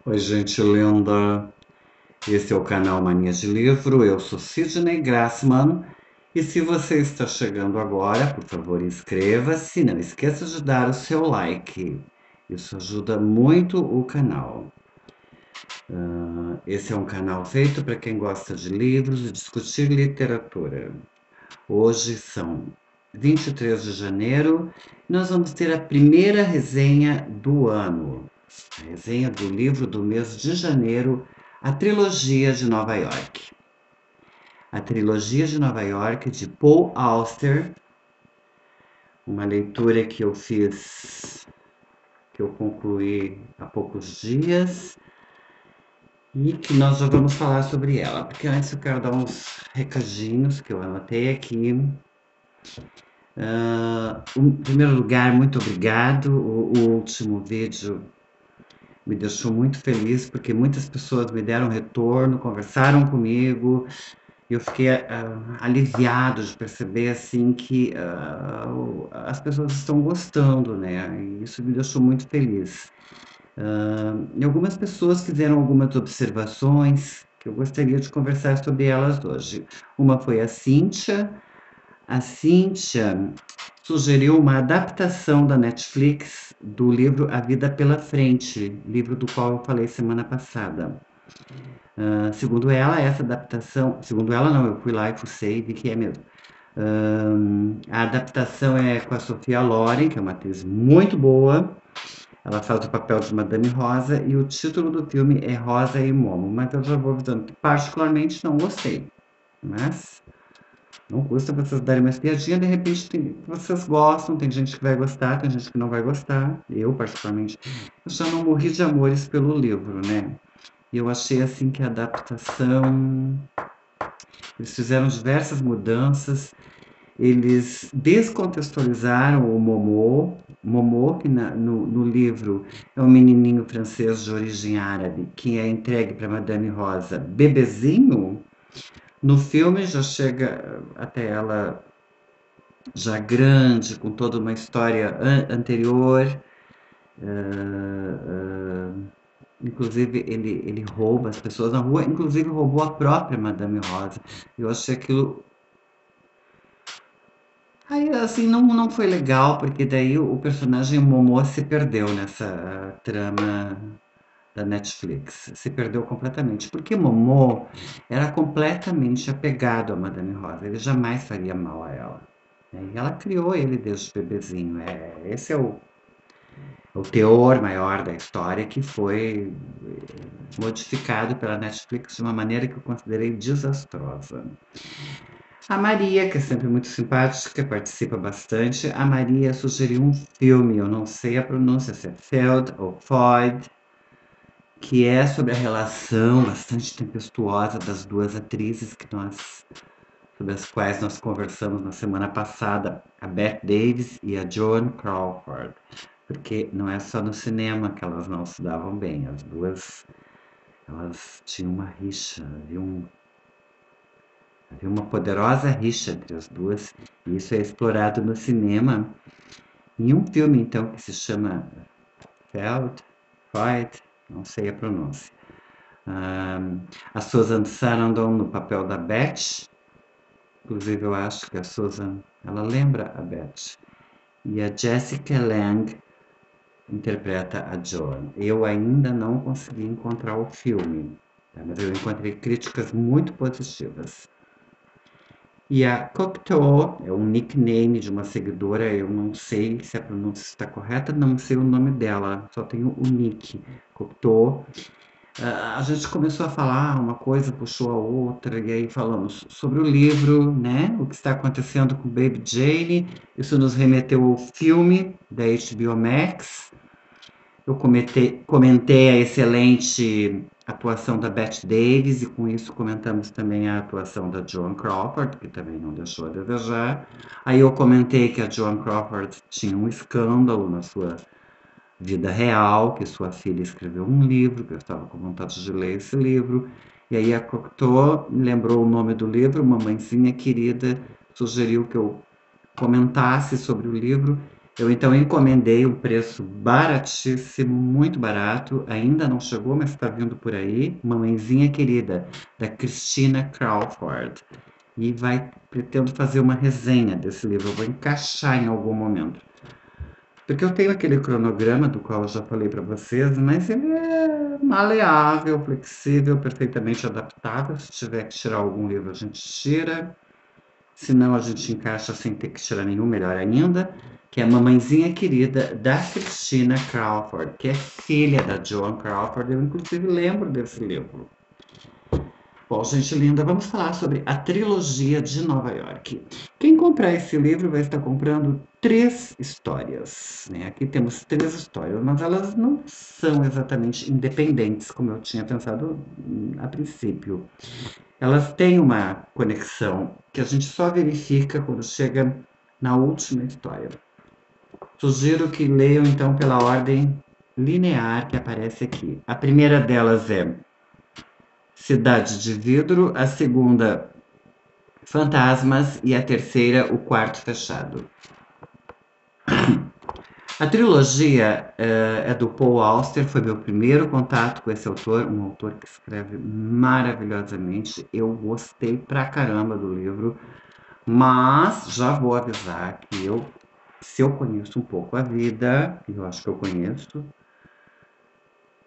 Oi, gente linda. Esse é o canal Mania de Livro. Eu sou Sidney Grassman. E se você está chegando agora, por favor, inscreva-se. Não esqueça de dar o seu like. Isso ajuda muito o canal. Esse é um canal feito para quem gosta de livros e discutir literatura. Hoje são 23 de janeiro. Nós vamos ter a primeira resenha do ano. A resenha do livro do mês de janeiro, A Trilogia de Nova York. A Trilogia de Nova York, de Paul Auster, uma leitura que eu fiz, que eu concluí há poucos dias e que nós já vamos falar sobre ela. Porque antes eu quero dar uns recadinhos que eu anotei aqui. Em primeiro lugar, muito obrigado. O último vídeo me deixou muito feliz porque muitas pessoas me deram retorno, conversaram comigo. E eu fiquei aliviado de perceber assim que as pessoas estão gostando, né? E isso me deixou muito feliz. E algumas pessoas fizeram algumas observações que eu gostaria de conversar sobre elas hoje. Uma foi a Cíntia. A Cíntia sugeriu uma adaptação da Netflix do livro A Vida pela Frente, livro do qual eu falei semana passada. Segundo ela, essa adaptação, segundo ela não, eu fui lá e fucei e vi que é mesmo. A adaptação é com a Sofia Loren, que é uma atriz muito boa. Ela faz o papel de Madame Rosa e o título do filme é Rosa e Momo, mas eu já vou avisando que particularmente não gostei. Mas não custa vocês darem uma espiadinha, de repente vocês gostam, tem gente que vai gostar, tem gente que não vai gostar. Eu, particularmente, eu já não morri de amores pelo livro, né? E eu achei assim que a adaptação. Eles fizeram diversas mudanças, eles descontextualizaram o Momô. Momô, que no livro é um menininho francês de origem árabe, que é entregue para Madame Rosa bebezinho. No filme já chega até ela já grande, com toda uma história anterior. Inclusive, ele rouba as pessoas na rua, inclusive roubou a própria Madame Rosa. Eu achei aquilo. Aí, assim, não foi legal, porque daí o personagem Momô se perdeu nessa trama da Netflix. Se perdeu completamente. Porque Momô era completamente apegado a Madame Rosa. Ele jamais faria mal a ela. Né? E ela criou ele desde bebezinho. Esse é o teor maior da história que foi modificado pela Netflix de uma maneira que eu considerei desastrosa. A Maria, que é sempre muito simpática, participa bastante. A Maria sugeriu um filme, eu não sei a pronúncia, se é Feld ou Feud, que é sobre a relação bastante tempestuosa das duas atrizes sobre as quais nós conversamos na semana passada, a Bette Davis e a Joan Crawford, porque não é só no cinema que elas não se davam bem, as duas elas tinham uma rixa, havia uma poderosa rixa entre as duas, e isso é explorado no cinema, em um filme então que se chama Feld, Fight, não sei a pronúncia. A Susan Sarandon no papel da Beth, inclusive eu acho que a Susan, ela lembra a Beth. E a Jessica Lange interpreta a Joan. Eu ainda não consegui encontrar o filme, tá? Mas eu encontrei críticas muito positivas. E a Cocteau é um nickname de uma seguidora, eu não sei se a pronúncia está correta, não sei o nome dela, só tenho o nick, Cocteau. A gente começou a falar, uma coisa puxou a outra, e aí falamos sobre o livro, né? O que está acontecendo com Baby Jane. Isso nos remeteu ao filme da HBO Max. Eu comentei a excelente atuação da Bette Davis e com isso comentamos também a atuação da Joan Crawford, que também não deixou a desejar. Aí eu comentei que a Joan Crawford tinha um escândalo na sua vida real, que sua filha escreveu um livro, que eu estava com vontade de ler esse livro. E aí a Cocteau me lembrou o nome do livro, Mamãezinha Querida, sugeriu que eu comentasse sobre o livro Eu então encomendei um preço baratíssimo, muito barato, ainda não chegou, mas está vindo por aí, Mamãezinha Querida, da Christina Crawford. E pretendo fazer uma resenha desse livro, eu vou encaixar em algum momento. Porque eu tenho aquele cronograma do qual eu já falei para vocês, mas ele é maleável, flexível, perfeitamente adaptável. Se tiver que tirar algum livro, a gente tira. Se não, a gente encaixa sem ter que tirar nenhum, melhor ainda. Que é a Mamãezinha Querida, da Christina Crawford, que é filha da Joan Crawford. Eu, inclusive, lembro desse livro. Bom, gente linda, vamos falar sobre a trilogia de Nova York. Quem comprar esse livro vai estar comprando 3 histórias, né? Aqui temos 3 histórias, mas elas não são exatamente independentes, como eu tinha pensado a princípio. Elas têm uma conexão que a gente só verifica quando chega na última história. Sugiro que leiam então pela ordem linear que aparece aqui. A primeira delas é Cidade de Vidro, a segunda, Fantasmas e a terceira, O Quarto Fechado. A trilogia é do Paul Auster, foi meu primeiro contato com esse autor, um autor que escreve maravilhosamente. Eu gostei pra caramba do livro, mas já vou avisar que se eu conheço um pouco a vida, e eu acho que eu conheço,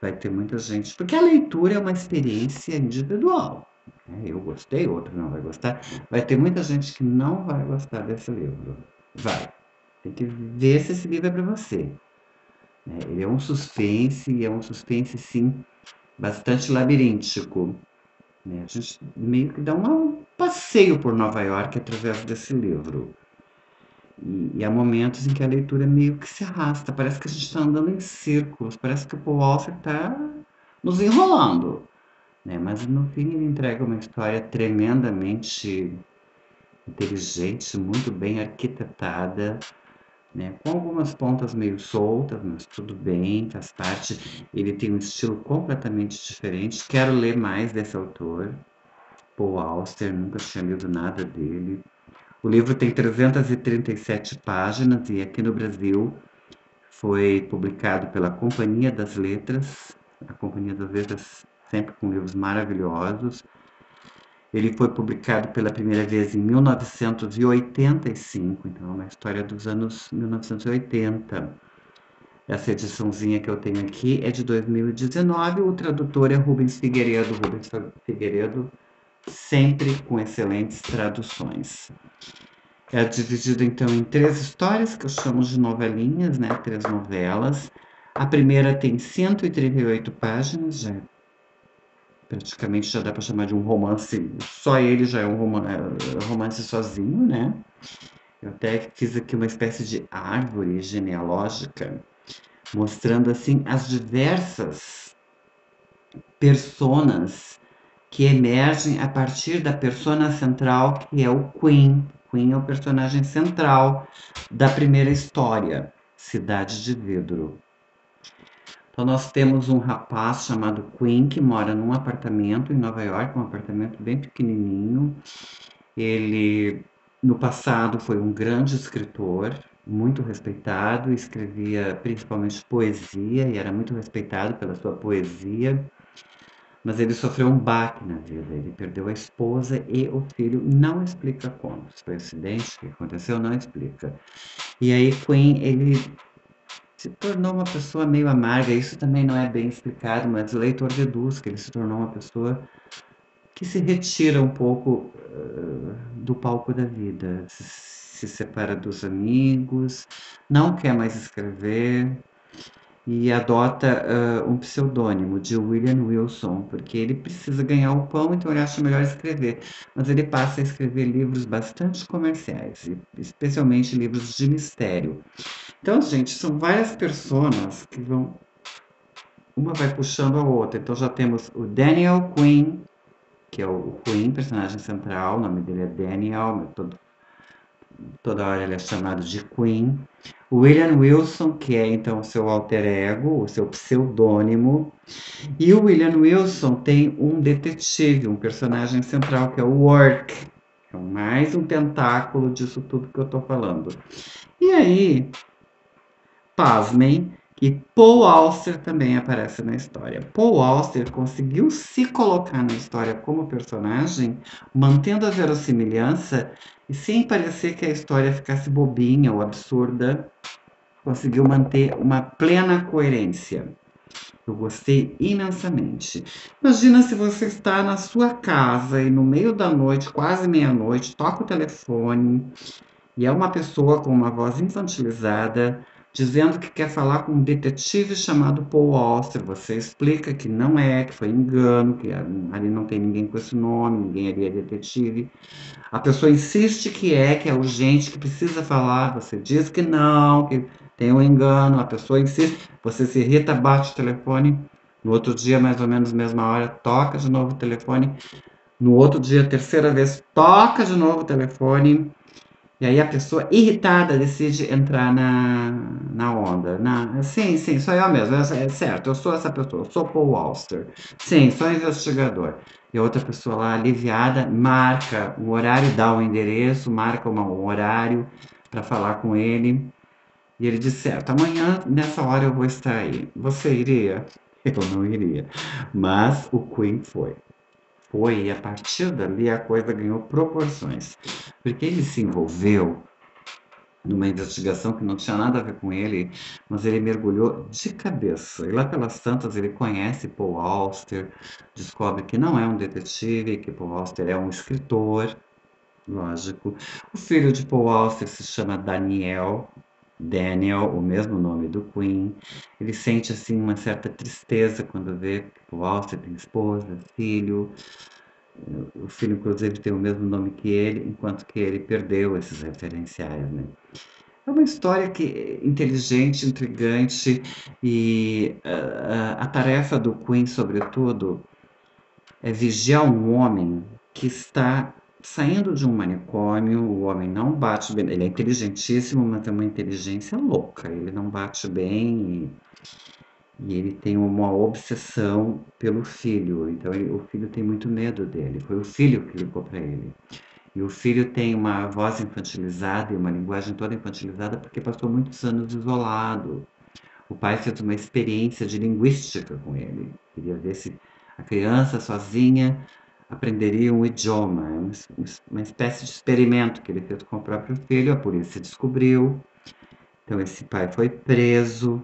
vai ter muita gente, porque a leitura é uma experiência individual. Né? Eu gostei, outro não vai gostar. Vai ter muita gente que não vai gostar desse livro. Vai. Tem que ver se esse livro é para você. Né? Ele é um suspense, sim, bastante labiríntico. Né? A gente meio que dá um passeio por Nova York através desse livro. E há momentos em que a leitura meio que se arrasta, parece que a gente está andando em círculos, parece que o Paul Auster está nos enrolando, né? Mas no fim ele entrega uma história tremendamente inteligente, muito bem arquitetada, né? Com algumas pontas meio soltas, mas tudo bem, faz parte. Ele tem um estilo completamente diferente. Quero ler mais desse autor, Paul Auster, nunca tinha lido nada dele. O livro tem 337 páginas e aqui no Brasil foi publicado pela Companhia das Letras. A Companhia das Letras sempre com livros maravilhosos. Ele foi publicado pela primeira vez em 1985, então é uma história dos anos 1980. Essa ediçãozinha que eu tenho aqui é de 2019, o tradutor é Rubens Figueiredo. Rubens Figueiredo, sempre com excelentes traduções. É dividido então em 3 histórias, que eu chamo de novelinhas, né? 3 novelas. A primeira tem 138 páginas, já praticamente já dá para chamar de um romance, só ele já é um romance sozinho, né? Eu até fiz aqui uma espécie de árvore genealógica, mostrando assim as diversas personas que emergem a partir da persona central, que é o Queen. Queen é o personagem central da primeira história, Cidade de Vidro. Então nós temos um rapaz chamado Queen que mora num apartamento em Nova York, um apartamento bem pequenininho. Ele no passado foi um grande escritor, muito respeitado, escrevia principalmente poesia e era muito respeitado pela sua poesia. Mas ele sofreu um baque na vida, ele perdeu a esposa e o filho, não explica como. Se foi acidente, o que aconteceu, não explica. E aí Queen, ele se tornou uma pessoa meio amarga, isso também não é bem explicado, mas o leitor deduz que ele se tornou uma pessoa que se retira um pouco do palco da vida, se separa dos amigos, não quer mais escrever, e adota um pseudônimo de William Wilson, porque ele precisa ganhar o pão, então ele acha melhor escrever. Mas ele passa a escrever livros bastante comerciais, especialmente livros de mistério. Então, gente, são várias personas que vão. Uma vai puxando a outra. Então já temos o Daniel Queen, que é o Queen, personagem central, o nome dele é Daniel, toda hora ele é chamado de Queen. William Wilson, que é então o seu alter ego, o seu pseudônimo. E o William Wilson tem um detetive, um personagem central, que é o Work. É mais um tentáculo disso tudo que eu estou falando. E aí, pasmem, que Paul Auster também aparece na história. Paul Auster conseguiu se colocar na história como personagem, mantendo a verossimilhança e sem parecer que a história ficasse bobinha ou absurda, conseguiu manter uma plena coerência. Eu gostei imensamente. Imagina se você está na sua casa e no meio da noite, quase meia-noite, toca o telefone e é uma pessoa com uma voz infantilizada dizendo que quer falar com um detetive chamado Paul Auster. Você explica que não é, que foi engano, que ali não tem ninguém com esse nome, ninguém ali é detetive. A pessoa insiste que é urgente, que precisa falar. Você diz que não, que tem um engano. A pessoa insiste, você se irrita, bate o telefone. No outro dia, mais ou menos mesma hora, toca de novo o telefone. No outro dia, terceira vez, toca de novo o telefone. E aí a pessoa irritada decide entrar na onda. Sim, sim, sou eu mesmo, é certo, eu sou essa pessoa, eu sou Paul Auster. Sim, sou investigador. E a outra pessoa lá, aliviada, marca o horário, dá o endereço, marca um horário para falar com ele. E ele diz, certo, amanhã, nessa hora eu vou estar aí. Você iria? Eu não iria. Mas o Queen foi. Foi, e a partir dali a coisa ganhou proporções. Porque ele se envolveu numa investigação que não tinha nada a ver com ele, mas ele mergulhou de cabeça. E lá pelas tantas ele conhece Paul Auster, descobre que não é um detetive, que Paul Auster é um escritor, lógico. O filho de Paul Auster se chama Daniel, o mesmo nome do Queen. Ele sente assim uma certa tristeza quando vê que Paul Auster tem esposa, filho. O filho, inclusive, tem o mesmo nome que ele, enquanto que ele perdeu esses referenciais, né? É uma história inteligente, intrigante e a tarefa do Queen, sobretudo, é vigiar um homem que está saindo de um manicômio. O homem não bate bem, ele é inteligentíssimo, mas é uma inteligência louca. Ele não bate bem e ele tem uma obsessão pelo filho. Então o filho tem muito medo dele. Foi o filho que ligou para ele. E o filho tem uma voz infantilizada e uma linguagem toda infantilizada porque passou muitos anos isolado. O pai fez uma experiência de linguística com ele. Queria ver se a criança sozinha aprenderia um idioma. Uma espécie de experimento que ele fez com o próprio filho. A polícia descobriu. Então esse pai foi preso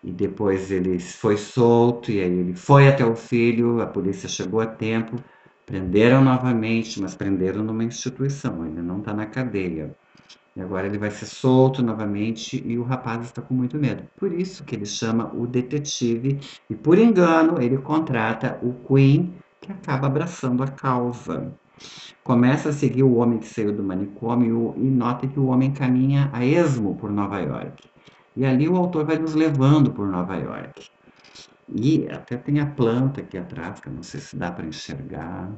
e depois ele foi solto e aí ele foi até o filho. A polícia chegou a tempo. Prenderam novamente, mas prenderam numa instituição, ele não está na cadeia. E agora ele vai ser solto novamente e o rapaz está com muito medo. Por isso que ele chama o detetive e, por engano, ele contrata o Queen, que acaba abraçando a causa. Começa a seguir o homem que saiu do manicômio e nota que o homem caminha a esmo por Nova York. E ali o autor vai nos levando por Nova York. E até tem a planta aqui atrás, que eu não sei se dá para enxergar.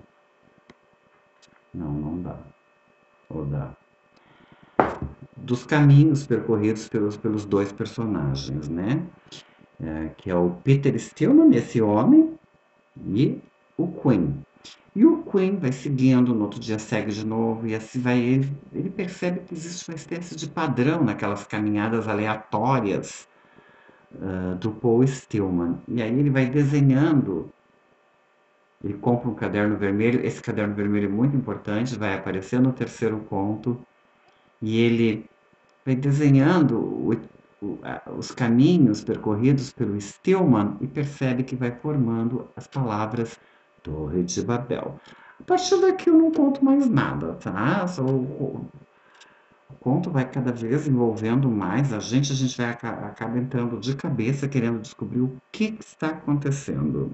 Não, não dá. Ou dá. Dos caminhos percorridos pelos dois personagens, né? Que é o Peter Stillman, esse homem, e o Queen. E o Queen vai seguindo, no outro dia segue de novo, e assim vai. Ele percebe que existe uma espécie de padrão naquelas caminhadas aleatórias do Paul Stillman. E aí ele vai desenhando. Ele compra um caderno vermelho. Esse caderno vermelho é muito importante, vai aparecer no terceiro conto. E ele vai desenhando os caminhos percorridos pelo Stillman e percebe que vai formando as palavras Torre de Babel. A partir daqui eu não conto mais nada, tá? O conto vai cada vez envolvendo mais a gente vai acaba entrando de cabeça querendo descobrir o que está acontecendo.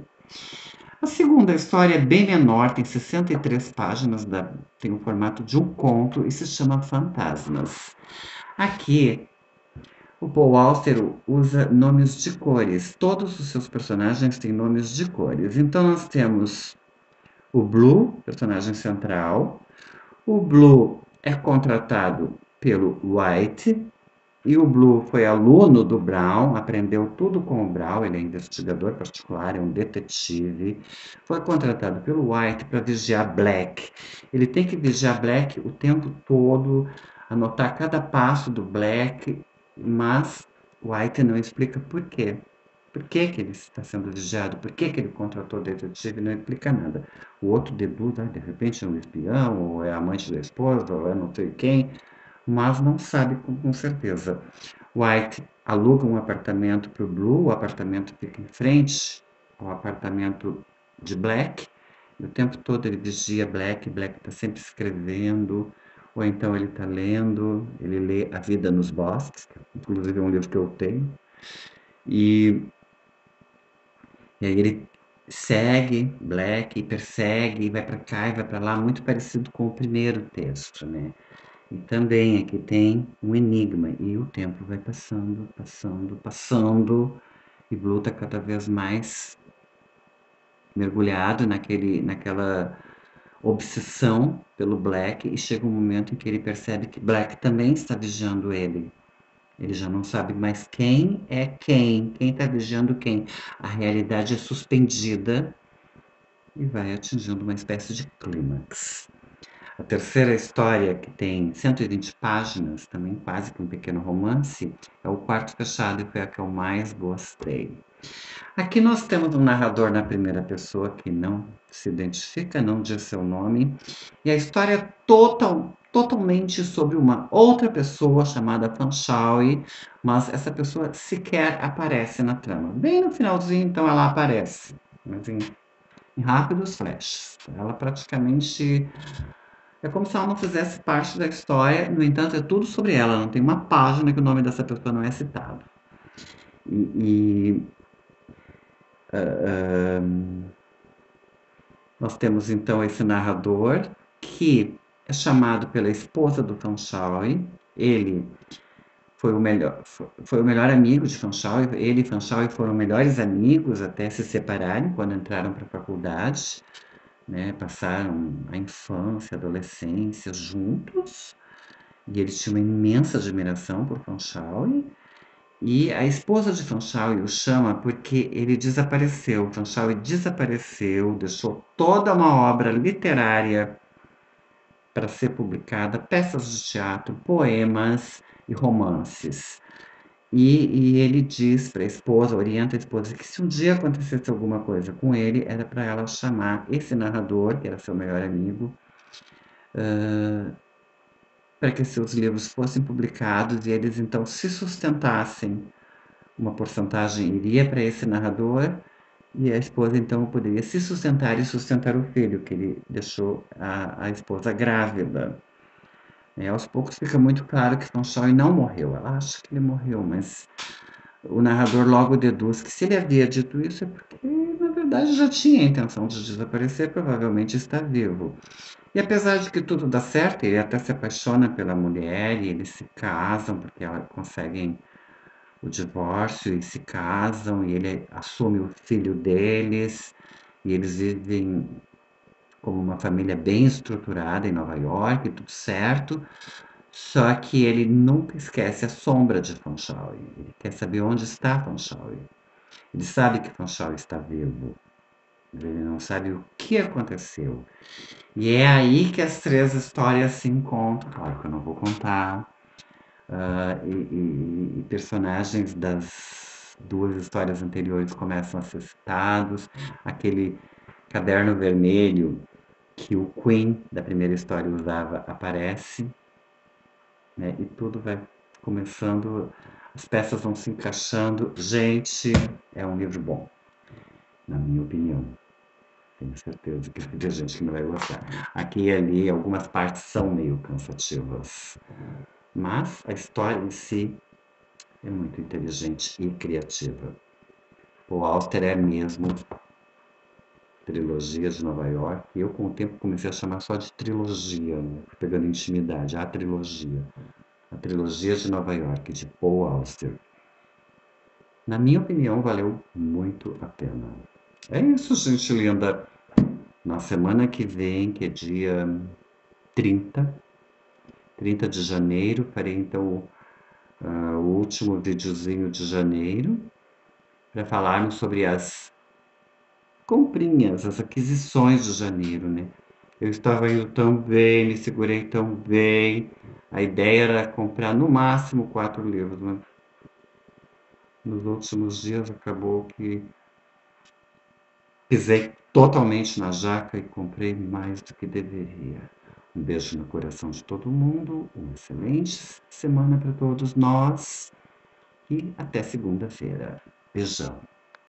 A segunda história é bem menor, tem 63 páginas, tem o formato de um conto e se chama Fantasmas. Aqui, o Paul Auster usa nomes de cores. Todos os seus personagens têm nomes de cores. Então, nós temos o Blue, personagem central. O Blue é contratado pelo White. E o Blue foi aluno do Brown, aprendeu tudo com o Brown, ele é investigador particular, é um detetive. Foi contratado pelo White para vigiar Black. Ele tem que vigiar Black o tempo todo, anotar cada passo do Black, mas White não explica por quê. Por que que ele está sendo vigiado? Por que que ele contratou detetive? Não explica nada. O outro deduz, de repente é um espião, ou é amante da esposa, ou é não sei quem, mas não sabe com certeza. White aluga um apartamento para o Blue, o apartamento fica em frente ao apartamento de Black, e o tempo todo ele vigia Black, Black está sempre escrevendo, ou então ele está lendo, ele lê A Vida nos Bosques, que inclusive é um livro que eu tenho, e, e aí ele segue Black, e persegue, e vai para cá e vai para lá, muito parecido com o primeiro texto, né? E também aqui tem um enigma, e o tempo vai passando, passando, passando, e Blue está cada vez mais mergulhado naquela obsessão pelo Black, e chega um momento em que ele percebe que Black também está vigiando ele. Ele já não sabe mais quem é quem está vigiando quem. A realidade é suspendida e vai atingindo uma espécie de clímax. A terceira história, que tem 120 páginas, também quase que um pequeno romance, é O Quarto Fechado, e foi a que eu mais gostei. Aqui nós temos um narrador na primeira pessoa que não se identifica, não diz seu nome, e a história é totalmente sobre uma outra pessoa chamada Fanshawe, mas essa pessoa sequer aparece na trama. Bem no finalzinho, então, ela aparece, mas em rápidos flashes. Ela praticamente é como se ela não fizesse parte da história, no entanto, é tudo sobre ela, não tem uma página que o nome dessa pessoa não é citado. E nós temos então esse narrador que é chamado pela esposa do Fanshawe. Ele foi o melhor amigo de Fanshawe. Ele e Fanshawe foram melhores amigos até se separarem quando entraram para a faculdade, né? Passaram a infância, a adolescência juntos. E eles tinham uma imensa admiração por Fanshawe. E a esposa de Fanshawe o chama porque ele desapareceu. Fanshawe desapareceu, deixou toda uma obra literária para ser publicada, peças de teatro, poemas e romances. E ele diz para a esposa, orienta a esposa, que se um dia acontecesse alguma coisa com ele, era para ela chamar esse narrador, que era seu melhor amigo, para que seus livros fossem publicados e eles então se sustentassem. Uma porcentagem iria para esse narrador e a esposa então poderia se sustentar e sustentar o filho, que ele deixou a esposa grávida. Aos poucos fica muito claro que Fanshawe não morreu. Ela acha que ele morreu, mas o narrador logo deduz que se ele havia dito isso é porque, na verdade, já tinha a intenção de desaparecer, provavelmente está vivo. E apesar de que tudo dá certo, ele até se apaixona pela mulher e eles se casam porque elas conseguem o divórcio e se casam e ele assume o filho deles e eles vivem como uma família bem estruturada em Nova York, tudo certo. Só que ele nunca esquece a sombra de Fanshawe. Ele quer saber onde está Fanshawe. Ele sabe que Fanshawe está vivo. Ele não sabe o que aconteceu. E é aí que as três histórias se encontram. Claro que eu não vou contar. E personagens das duas histórias anteriores começam a ser citados. Aquele caderno vermelho que o Queen da primeira história usava aparece, né? E tudo vai começando, as peças vão se encaixando. Gente, é um livro bom, na minha opinião. Tenho certeza que vai ter gente que não vai gostar. Aqui e ali, algumas partes são meio cansativas, mas a história em si é muito inteligente e criativa. O Auster é mesmo trilogia de Nova York. E eu, com o tempo, comecei a chamar só de trilogia, né? Pegando intimidade, a trilogia. A trilogia de Nova York, de Paul Auster. Na minha opinião, valeu muito a pena. É isso, gente linda. Na semana que vem, que é dia 30 de janeiro, farei então o último videozinho de janeiro para falarmos sobre as comprinhas, as aquisições de janeiro, né? Eu estava indo tão bem, me segurei tão bem. A ideia era comprar no máximo 4 livros, mas nos últimos dias acabou que pisei totalmente na jaca e comprei mais do que deveria. Um beijo no coração de todo mundo, uma excelente semana para todos nós e até segunda-feira. Beijão.